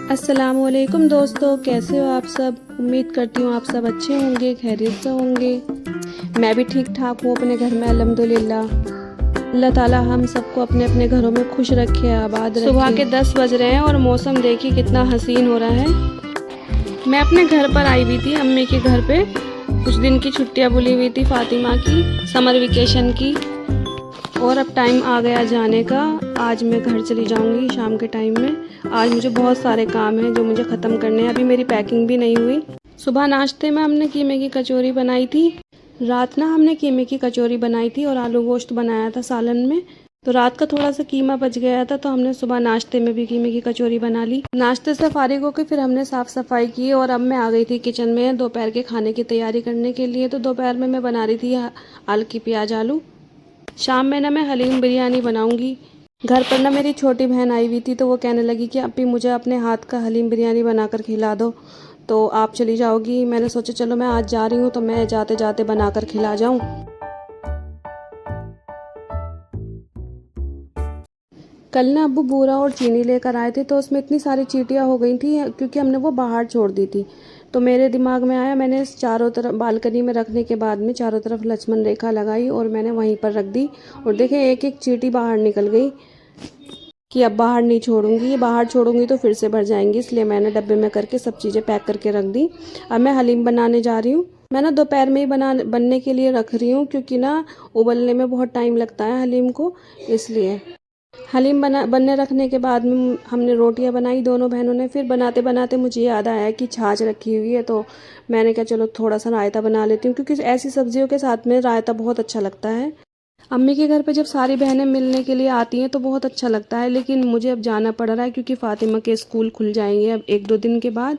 अस्सलामुअलैकुम दोस्तों, कैसे हो आप सब। उम्मीद करती हूँ आप सब अच्छे होंगे, खैरियत से होंगे। मैं भी ठीक ठाक हूँ अपने घर में, अल्हम्दुलिल्लाह। अल्लाह ताला हम सबको अपने अपने घरों में खुश रखे, आबाद रखे। सुबह के 10 बज रहे हैं और मौसम देखिए कितना हसीन हो रहा है। मैं अपने घर पर आई हुई थी, अम्मी के घर पे। कुछ दिन की छुट्टियाँ बुली हुई थी फातिमा की, समर वेकेशन की, और अब टाइम आ गया जाने का। आज मैं घर चली जाऊंगी शाम के टाइम में। आज मुझे बहुत सारे काम हैं जो मुझे ख़त्म करने हैं, अभी मेरी पैकिंग भी नहीं हुई। सुबह नाश्ते में हमने कीमे की कचौरी बनाई थी। रात ना हमने कीमे की कचौरी बनाई थी और आलू गोश्त बनाया था सालन में। तो रात का थोड़ा सा कीमा बच गया था, तो हमने सुबह नाश्ते में भी कीमे की कचौरी बना ली। नाश्ते से फारिग होकर फिर हमने साफ़ सफाई की और अब मैं आ गई थी किचन में दोपहर के खाने की तैयारी करने के लिए। तो दोपहर में मैं बना रही थी आलू की प्याज आलू। शाम में ना मैं हलीम बिरयानी बनाऊंगी। घर पर ना मेरी छोटी बहन आई हुई थी, तो वो कहने लगी कि अप्पी मुझे अपने हाथ का हलीम बिरयानी बनाकर खिला दो। तो आप चली जाओगी, मैंने सोचा चलो मैं आज जा रही हूँ तो मैं जाते जाते बनाकर खिला जाऊँ। कल ना अब्बू बूरा और चीनी लेकर आए थे, तो उसमें इतनी सारी चींटियाँ हो गई थी क्योंकि हमने वो बाहर छोड़ दी थी। तो मेरे दिमाग में आया, मैंने इस चारों तरफ बालकनी में रखने के बाद में चारों तरफ लक्ष्मण रेखा लगाई और मैंने वहीं पर रख दी। और देखें एक एक चींटी बाहर निकल गई कि अब बाहर नहीं छोड़ूंगी, बाहर छोड़ूंगी तो फिर से भर जाएंगी, इसलिए मैंने डब्बे में करके सब चीज़ें पैक करके रख दी। अब मैं हलीम बनाने जा रही हूँ। मैं ना दोपहर में ही बनने के लिए रख रही हूँ, क्योंकि ना उबलने में बहुत टाइम लगता है हलीम को, इसलिए। हलीम बनने रखने के बाद में हमने रोटियां बनाई दोनों बहनों ने। फिर बनाते बनाते मुझे याद आया कि छाछ रखी हुई है, तो मैंने कहा चलो थोड़ा सा रायता बना लेती हूँ, क्योंकि ऐसी सब्जियों के साथ में रायता बहुत अच्छा लगता है। अम्मी के घर पे जब सारी बहनें मिलने के लिए आती हैं तो बहुत अच्छा लगता है, लेकिन मुझे अब जाना पड़ रहा है क्योंकि फ़ातिमा के स्कूल खुल जाएंगे अब 1-2 दिन के बाद।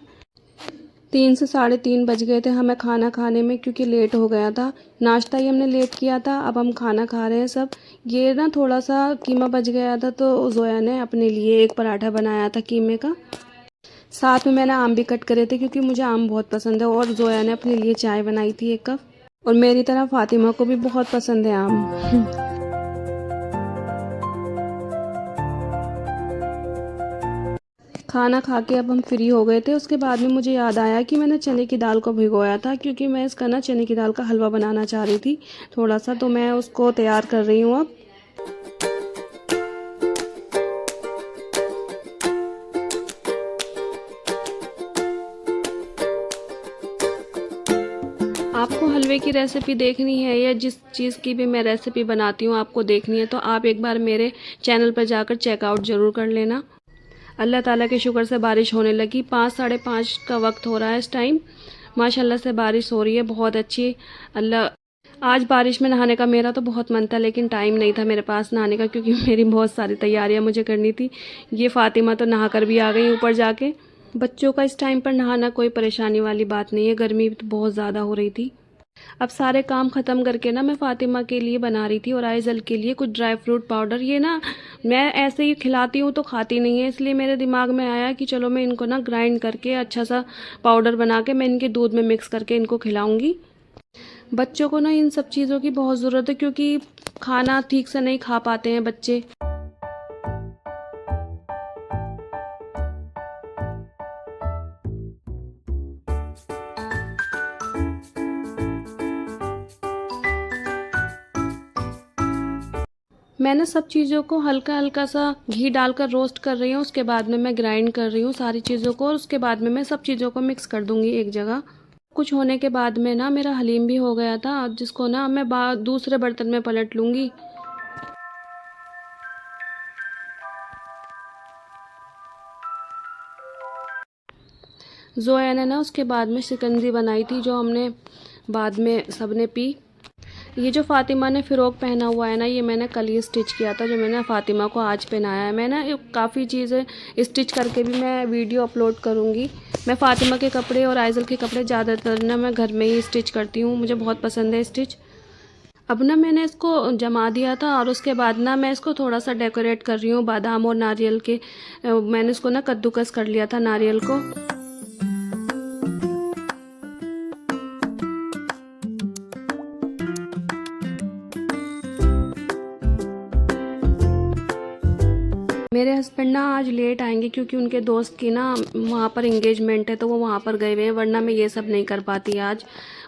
3 से 3:30 बज गए थे हमें खाना खाने में, क्योंकि लेट हो गया था। नाश्ता ही हमने लेट किया था, अब हम खाना खा रहे हैं सब। ये ना थोड़ा सा कीमा बच गया था, तो जोया ने अपने लिए एक पराठा बनाया था कीमे का। साथ में मैंने आम भी कट करे थे, क्योंकि मुझे आम बहुत पसंद है। और जोया ने अपने लिए चाय बनाई थी 1 कप। और मेरी तरह फातिमा को भी बहुत पसंद है आम। खाना खा के अब हम फ्री हो गए थे। उसके बाद में मुझे याद आया कि मैंने चने की दाल को भिगोया था, क्योंकि मैं इसका ना चने की दाल का हलवा बनाना चाह रही थी थोड़ा सा, तो मैं उसको तैयार कर रही हूँ अब। आपको हलवे की रेसिपी देखनी है या जिस चीज़ की भी मैं रेसिपी बनाती हूँ आपको देखनी है, तो आप एक बार मेरे चैनल पर जाकर चेकआउट ज़रूर कर लेना। अल्लाह ताला के शुक्र से बारिश होने लगी। 5 साढ़े 5 का वक्त हो रहा है इस टाइम। माशाल्लाह से बारिश हो रही है बहुत अच्छी। अल्लाह, आज बारिश में नहाने का मेरा तो बहुत मन था, लेकिन टाइम नहीं था मेरे पास नहाने का, क्योंकि मेरी बहुत सारी तैयारियां मुझे करनी थी। ये फ़ातिमा तो नहा कर भी आ गई ऊपर जाके। बच्चों का इस टाइम पर नहाना कोई परेशानी वाली बात नहीं है, गर्मी तो बहुत ज़्यादा हो रही थी। अब सारे काम ख़त्म करके ना मैं फ़ातिमा के लिए बना रही थी और आइज़ल के लिए कुछ ड्राई फ्रूट पाउडर। ये ना मैं ऐसे ही खिलाती हूँ तो खाती नहीं है, इसलिए मेरे दिमाग में आया कि चलो मैं इनको ना ग्राइंड करके अच्छा सा पाउडर बना के मैं इनके दूध में मिक्स करके इनको खिलाऊंगी। बच्चों को ना इन सब चीज़ों की बहुत ज़रूरत है, क्योंकि खाना ठीक से नहीं खा पाते हैं बच्चे। मैंने सब चीज़ों को हल्का हल्का सा घी डालकर रोस्ट कर रही हूँ, उसके बाद में मैं ग्राइंड कर रही हूँ सारी चीज़ों को, और उसके बाद में मैं सब चीज़ों को मिक्स कर दूँगी एक जगह। कुछ होने के बाद में ना मेरा हलीम भी हो गया था, जिसको ना मैं दूसरे बर्तन में पलट लूँगी। जोया ने ना उसके बाद में शिकंजी बनाई थी, जो हमने बाद में सबने पी। ये जो फ़ातिमा ने फ़िरोक पहना हुआ है ना, ये मैंने कल ही स्टिच किया था, जो मैंने फ़ातिमा को आज पहनाया है। मैं ना काफ़ी चीज़ें स्टिच करके भी मैं वीडियो अपलोड करूँगी। मैं फ़ातिमा के कपड़े और आइज़ल के कपड़े ज़्यादातर ना मैं घर में ही स्टिच करती हूँ, मुझे बहुत पसंद है स्टिच। अब ना मैंने इसको जमा दिया था और उसके बाद ना मैं इसको थोड़ा सा डेकोरेट कर रही हूँ बादाम और नारियल के। मैंने इसको ना कद्दूकस कर लिया था नारियल को। मेरे हस्बैंड ना आज आज लेट आएंगे क्योंकि उनके दोस्त की ना वहाँ पर इंगेजमेंट है, तो वो वहाँ पर गए हुए हैं, वरना मैं ये सब नहीं कर पाती आज।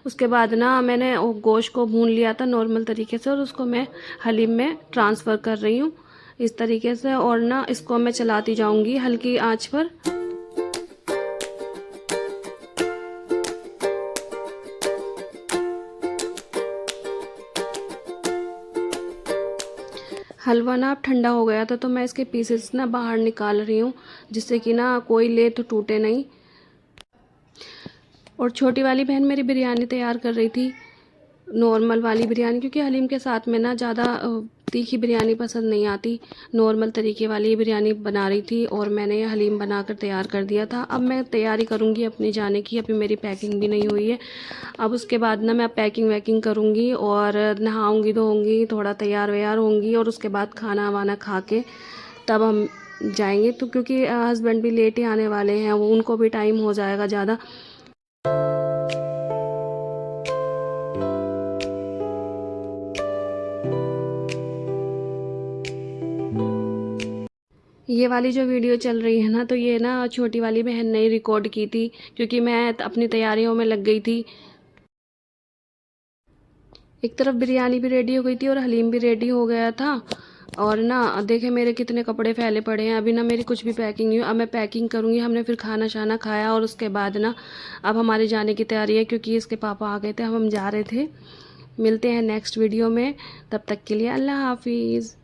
उसके बाद ना मैंने गोश्त को भून लिया था नॉर्मल तरीके से और उसको मैं हलीम में ट्रांसफ़र कर रही हूँ इस तरीके से, और ना इसको मैं चलाती जाऊँगी हल्की आँच पर। हलवा ना अब ठंडा हो गया था, तो मैं इसके पीसेस ना बाहर निकाल रही हूँ, जिससे कि ना कोई ले तो टूटे नहीं। और छोटी वाली बहन मेरी बिरयानी तैयार कर रही थी, नॉर्मल वाली बिरयानी, क्योंकि हलीम के साथ में ना ज़्यादा तीखी बिरयानी पसंद नहीं आती। नॉर्मल तरीके वाली बिरयानी बना रही थी और मैंने ये हलीम बनाकर तैयार कर दिया था। अब मैं तैयारी करूँगी अपनी जाने की, अभी मेरी पैकिंग भी नहीं हुई है। अब उसके बाद ना मैं पैकिंग वैकिंग करूँगी और नहाऊँगी धोऊँगी, थोड़ा तैयार व्यार होंगी, और उसके बाद खाना वाना खा के तब हम जाएंगे। तो क्योंकि हस्बैंड भी लेट ही आने वाले हैं, वो उनको भी टाइम हो जाएगा ज़्यादा। ये वाली जो वीडियो चल रही है ना, तो ये ना छोटी वाली बहन ने रिकॉर्ड की थी, क्योंकि मैं अपनी तैयारियों में लग गई थी। एक तरफ बिरयानी भी रेडी हो गई थी और हलीम भी रेडी हो गया था। और ना देखे मेरे कितने कपड़े फैले पड़े हैं, अभी ना मेरी कुछ भी पैकिंग नहीं हुई। अब मैं पैकिंग करूँगी। हमने फिर खाना शाना खाया और उसके बाद ना अब हमारे जाने की तैयारी है, क्योंकि इसके पापा आ गए थे, हम जा रहे थे। मिलते हैं नेक्स्ट वीडियो में, तब तक के लिए अल्लाह हाफिज़।